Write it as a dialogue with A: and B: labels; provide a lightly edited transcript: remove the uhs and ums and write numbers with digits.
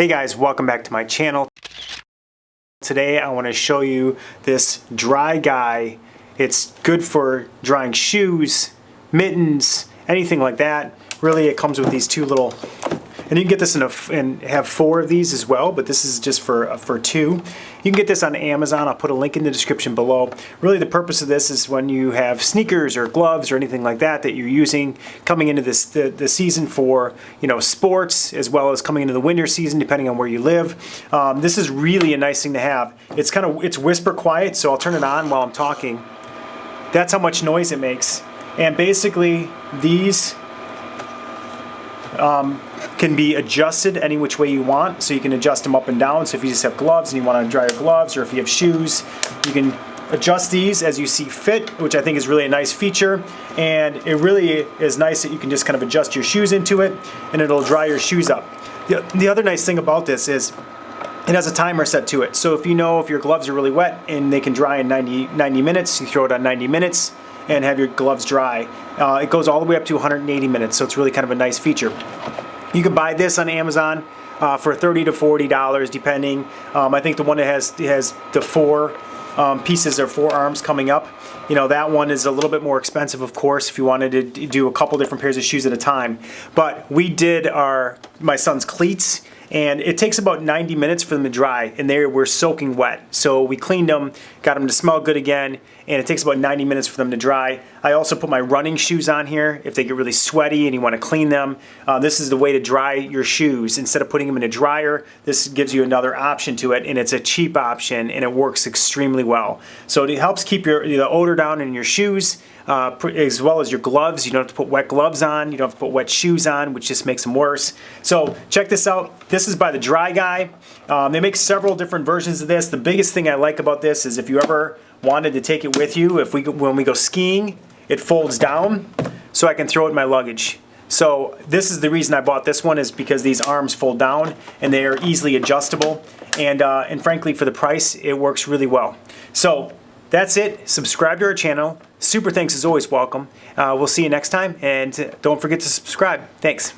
A: Hey guys, welcome back to my channel. Today I want to show you this dry guy. It's good for drying shoes, mittens, anything like that. Really, it comes with these two little, and you can get this and have 4 of these as well, but this is just for 2. You can get this on Amazon. I'll put a link in the description below. Really, the purpose of this is when you have sneakers or gloves or anything like that that you're using coming into the season for, you know, sports, as well as coming into the winter season, depending on where you live. This is really a nice thing to have. It's whisper quiet, so I'll turn it on while I'm talking. That's how much noise it makes. And basically, these can be adjusted any which way you want, so you can adjust them up and down. So if you just have gloves and you want to dry your gloves, or if you have shoes, you can adjust these as you see fit, which I think is really a nice feature. And it really is nice that you can just kind of adjust your shoes into it and it'll dry your shoes up. The other nice thing about this is it has a timer set to it. So if you know if your gloves are really wet and they can dry in 90 minutes, you throw it on 90 minutes and have your gloves dry. It goes all the way up to 180 minutes, so it's really kind of a nice feature. You can buy this on Amazon for $30 to $40, depending. I think the one that has the 4 pieces or 4 arms coming up, you know, that one is a little bit more expensive, of course, if you wanted to do a couple different pairs of shoes at a time. But we did my son's cleats, and it takes about 90 minutes for them to dry, and they were soaking wet. So we cleaned them, got them to smell good again, and it takes about 90 minutes for them to dry. I also put my running shoes on here if they get really sweaty and you want to clean them. This is the way to dry your shoes. Instead of putting them in a dryer, this gives you another option to it, and it's a cheap option, and it works extremely well. So it helps keep the odor down in your shoes, as well as your gloves. You don't have to put wet gloves on, you don't have to put wet shoes on, which just makes them worse. So check this out. This is by the Dry Guy. They make several different versions of this. The biggest thing I like about this is if you ever wanted to take it with you, when we go skiing, it folds down so I can throw it in my luggage. So this is the reason I bought this one, is because these arms fold down and they are easily adjustable, and frankly, for the price, it works really well. So that's it. Subscribe to our channel. Super thanks is always welcome. We'll see you next time, and don't forget to subscribe. Thanks.